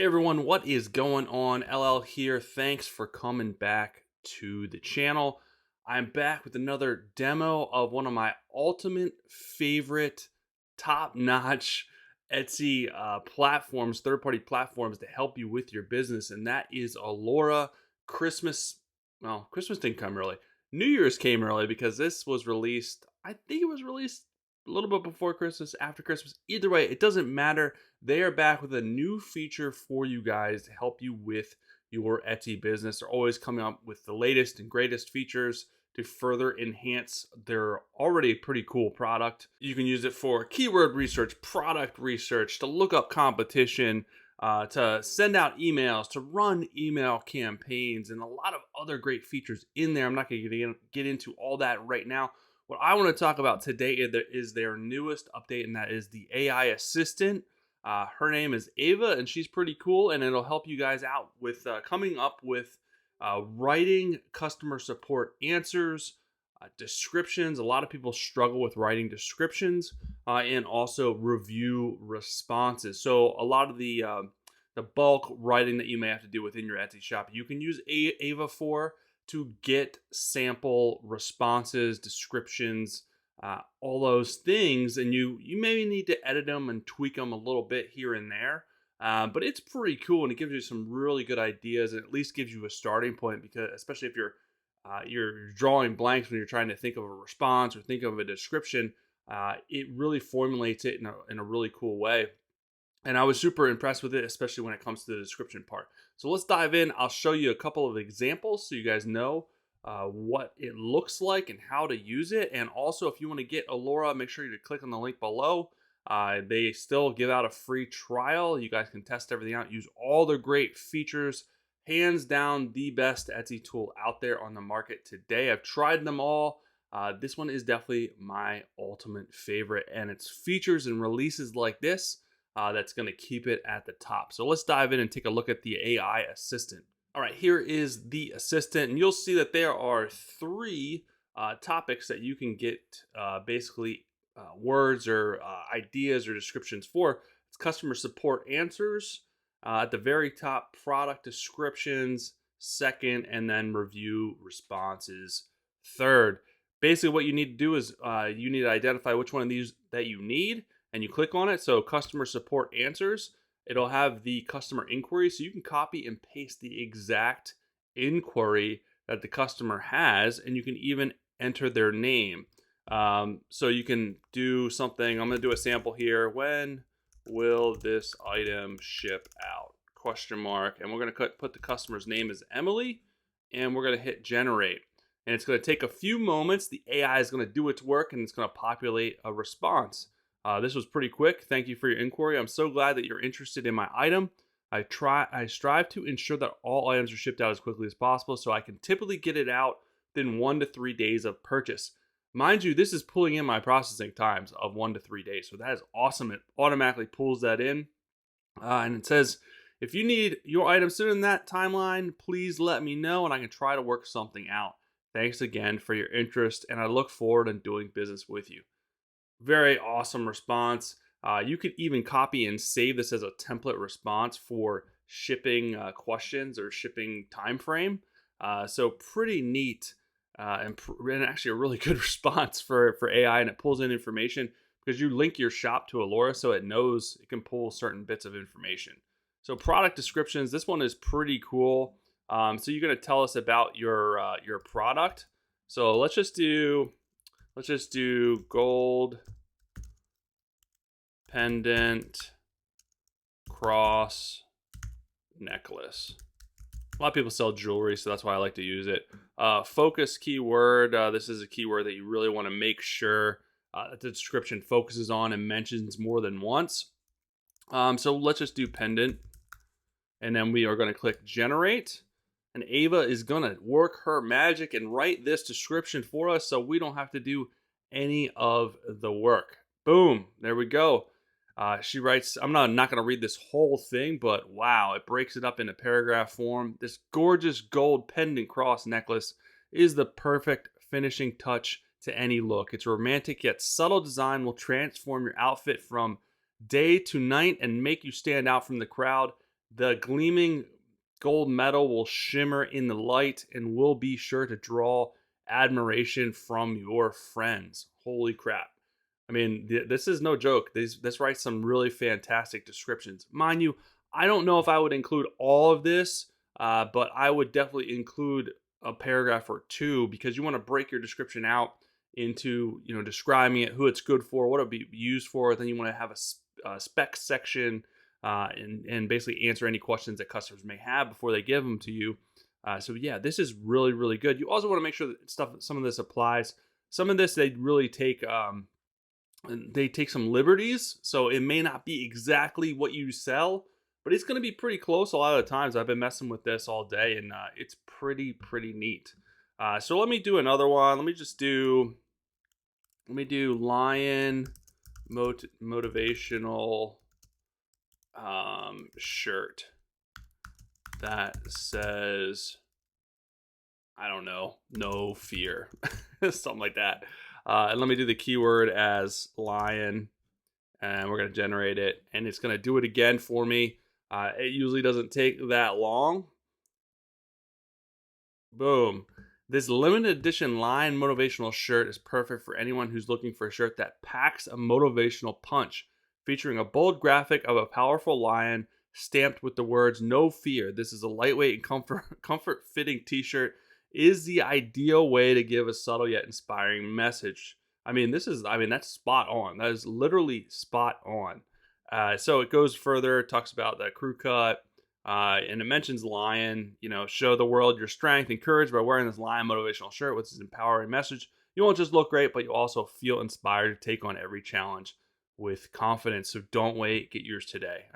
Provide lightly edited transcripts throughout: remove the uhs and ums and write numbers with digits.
Hey everyone, what is going on? LL here. Thanks for coming back to the channel. I'm back with another demo of one of my ultimate favorite, top notch Etsy platforms, third party platforms to help you with your business, and that is Alura. Christmas, well, Christmas didn't come early. New Year's came early because this was released, I think it was released a little bit before Christmas, after Christmas. Either way, it doesn't matter. They are back with a new feature for you guys to help you with your Etsy business. They're always coming up with the latest and greatest features to further enhance their already pretty cool product. You can use it for keyword research, product research, to look up competition, to send out emails, to run email campaigns, and a lot of other great features in there. I'm not going to get into all that right now. What I want to talk about today is their newest update, and that is the AI assistant. Her name is Ava, and she's pretty cool, and it'll help you guys out with coming up with writing customer support answers, descriptions. A lot of people struggle with writing descriptions, and also review responses. So a lot of the bulk writing that you may have to do within your Etsy shop, you can use Ava for to get sample responses, descriptions, all those things, and you maybe need to edit them and tweak them a little bit here and there. But it's pretty cool, and it gives you some really good ideas, and at least gives you a starting point. Because especially if you're drawing blanks when you're trying to think of a response or think of a description, it really formulates it in a really cool way. And I was super impressed with it, especially when it comes to the description part. So let's dive in. I'll show you a couple of examples so you guys know what it looks like and how to use it. And also, if you want to get Alura, make sure you click on the link below. They still give out a free trial. You guys can test everything out, use all the great features. Hands down, the best Etsy tool out there on the market today. I've tried them all. This one is definitely my ultimate favorite, and it's features and releases like this that's going to keep it at the top. So let's dive in and take a look at the AI assistant. All right, here is the assistant, and you'll see that there are three topics that you can get basically words or ideas or descriptions for. It's customer support answers, at the very top, product descriptions, second, and then review responses, third. Basically, what you need to do is you need to identify which one of these that you need, and you click on it. So customer support answers, it'll have the customer inquiry. So you can copy and paste the exact inquiry that the customer has, and you can even enter their name. So you can do something. I'm going to do a sample here. When will this item ship out? Question mark. And we're going to put the customer's name as Emily, and we're going to hit generate. And it's going to take a few moments. The AI is going to do its work, and it's going to populate a response. This was pretty quick. Thank you for your inquiry. I'm so glad that you're interested in my item. I strive to ensure that all items are shipped out as quickly as possible, so I can typically get it out within 1 to 3 days of purchase. Mind you, this is pulling in my processing times of 1 to 3 days, so that is awesome. It automatically pulls that in, and it says, if you need your item sooner than that timeline, please let me know, and I can try to work something out. Thanks again for your interest, and I look forward to doing business with you. Very awesome response. You could even copy and save this as a template response for shipping questions or shipping time frame. So pretty neat, and actually a really good response for AI, and it pulls in information because you link your shop to Alura, so it knows it can pull certain bits of information. So product descriptions, this one is pretty cool. So you're going to tell us about your product. So let's just do gold pendant cross necklace. A lot of people sell jewelry, so that's why I like to use it. Focus keyword. This is a keyword that you really want to make sure that the description focuses on and mentions more than once. So let's just do pendant, and then we are going to click generate. And Ava is going to work her magic and write this description for us, so we don't have to do any of the work. Boom, there we go. She writes, I'm not going to read this whole thing, but wow, it breaks it up into paragraph form. This gorgeous gold pendant cross necklace is the perfect finishing touch to any look. Its romantic yet subtle design will transform your outfit from day to night and make you stand out from the crowd. The gleaming gold metal will shimmer in the light and will be sure to draw admiration from your friends. Holy crap. I mean, this is no joke. This writes some really fantastic descriptions. Mind you, I don't know if I would include all of this, but I would definitely include a paragraph or two because you want to break your description out into, describing it, who it's good for, what it'll be used for. Then you want to have a spec section, and basically answer any questions that customers may have before they give them to you. So yeah, this is really, really good. You also want to make sure that some of this applies. Some of this they really take. They take some liberties, so it may not be exactly what you sell, but it's going to be pretty close a lot of the times. I've been messing with this all day, and it's pretty neat. So let me do another one. Let me do lion motivational shirt that says, I don't know, no fear, something like that. And let me do the keyword as lion, and we're going to generate it, and it's going to do it again for me. It usually doesn't take that long. Boom. This limited edition lion motivational shirt is perfect for anyone who's looking for a shirt that packs a motivational punch, featuring a bold graphic of a powerful lion stamped with the words "No fear." This is a lightweight and comfort fitting t-shirt. Is the ideal way to give a subtle yet inspiring message. That's spot on. That is literally spot on. So it goes further, talks about the crew cut, and it mentions lion. Show the world your strength and courage by wearing this lion motivational shirt with this empowering message. You won't just look great, but you also feel inspired to take on every challenge with confidence. So don't wait, get yours today.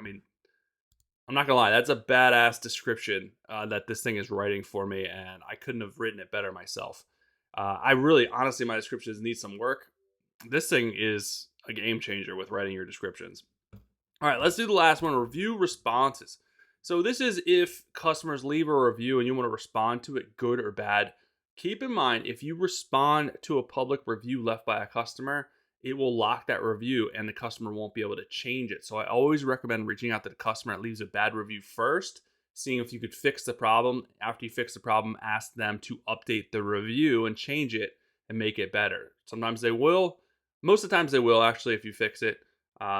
I'm not gonna lie, that's a badass description that this thing is writing for me, and I couldn't have written it better myself. Honestly, my descriptions need some work. This thing is a game changer with writing your descriptions. All right, let's do the last one, review responses. So this is if customers leave a review and you want to respond to it, good or bad. Keep in mind, if you respond to a public review left by a customer, it will lock that review and the customer won't be able to change it. So I always recommend reaching out to the customer that leaves a bad review first, seeing if you could fix the problem. After you fix the problem, ask them to update the review and change it and make it better. Sometimes they will. Most of the times they will, actually, if you fix it.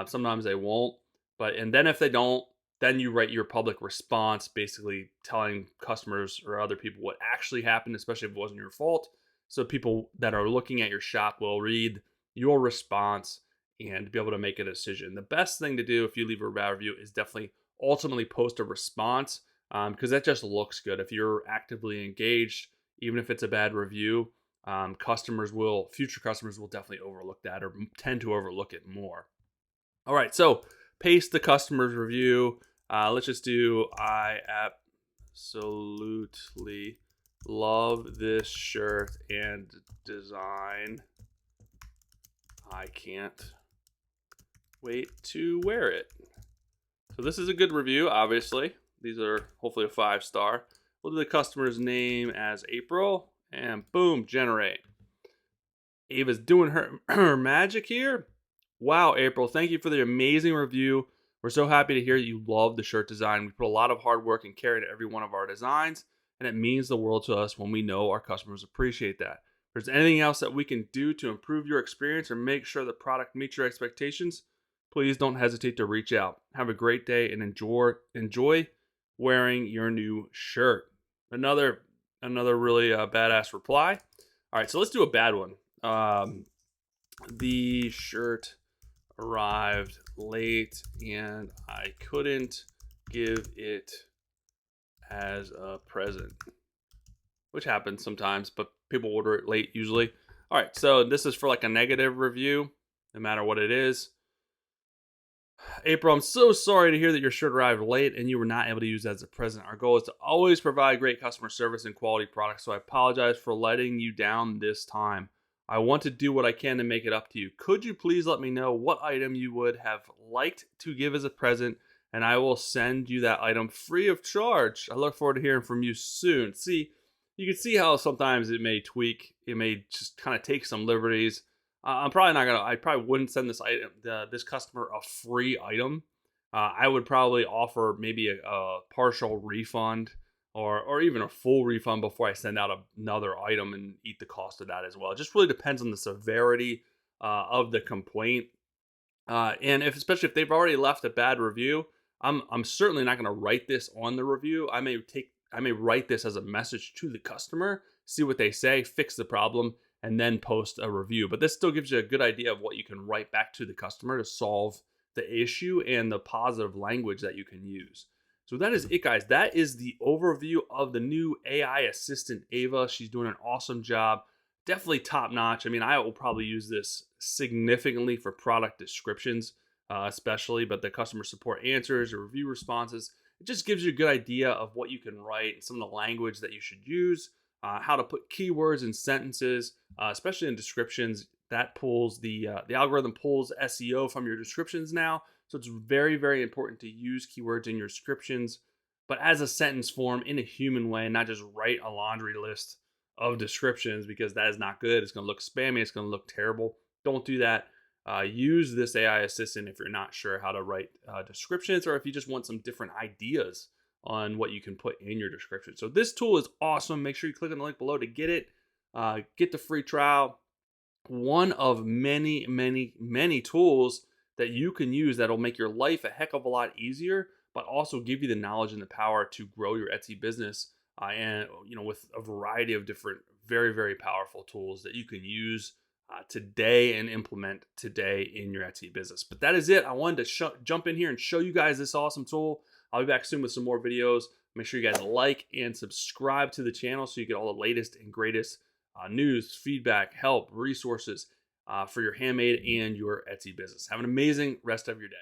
Sometimes they won't. And then if they don't, then you write your public response, basically telling customers or other people what actually happened, especially if it wasn't your fault. So people that are looking at your shop will read your response and be able to make a decision. The best thing to do if you leave a bad review is definitely ultimately post a response, because that just looks good. If you're actively engaged, even if it's a bad review, future customers will definitely overlook that or tend to overlook it more. All right, so paste the customer's review. Let's just do, I absolutely love this shirt and design. I can't wait to wear it. So this is a good review, obviously. These are hopefully a 5-star. We'll do the customer's name as April, and boom, generate. Ava's doing her magic here. Wow, April, thank you for the amazing review. We're so happy to hear that you love the shirt design. We put a lot of hard work and care into every one of our designs, and it means the world to us when we know our customers appreciate that. If there's anything else that we can do to improve your experience or make sure the product meets your expectations, please don't hesitate to reach out. Have a great day and enjoy wearing your new shirt. Another really badass reply. All right, so let's do a bad one. The shirt arrived late and I couldn't give it as a present, which happens sometimes, but people order it late usually. All right, so this is for like a negative review, no matter what it is. April, I'm so sorry to hear that your shirt arrived late and you were not able to use it as a present. Our goal is to always provide great customer service and quality products, so I apologize for letting you down this time. I want to do what I can to make it up to you. Could you please let me know what item you would have liked to give as a present, and I will send you that item free of charge. I look forward to hearing from you soon. See, you can see how sometimes it may tweak. It may just kind of take some liberties. I probably wouldn't send this customer a free item. I would probably offer maybe a partial refund or even a full refund before I send out another item and eat the cost of that as well. It just really depends on the severity of the complaint, and if especially if they've already left a bad review, I'm certainly not going to write this on the review. I may write this as a message to the customer, see what they say, fix the problem, and then post a review. But this still gives you a good idea of what you can write back to the customer to solve the issue and the positive language that you can use. So that is it, guys. That is the overview of the new AI assistant Ava. She's doing an awesome job, definitely top notch. I mean, I will probably use this significantly for product descriptions, especially, but the customer support answers or review responses, it just gives you a good idea of what you can write and some of the language that you should use, how to put keywords in sentences, especially in descriptions. That pulls the algorithm pulls SEO from your descriptions now, so it's very very important to use keywords in your descriptions, but as a sentence form in a human way, not just write a laundry list of descriptions because that is not good. It's going to look spammy. It's going to look terrible. Don't do that. Use this AI assistant if you're not sure how to write descriptions or if you just want some different ideas on what you can put in your description. So this tool is awesome. Make sure you click on the link below to get it. Get the free trial. One of many, many, many tools that you can use that'll make your life a heck of a lot easier, but also give you the knowledge and the power to grow your Etsy business. And with a variety of different, very, very powerful tools that you can use today and implement today in your Etsy business. But that is it. I wanted to jump in here and show you guys this awesome tool. I'll be back soon with some more videos. Make sure you guys like and subscribe to the channel so you get all the latest and greatest news, feedback, help, resources for your handmade and your Etsy business. Have an amazing rest of your day.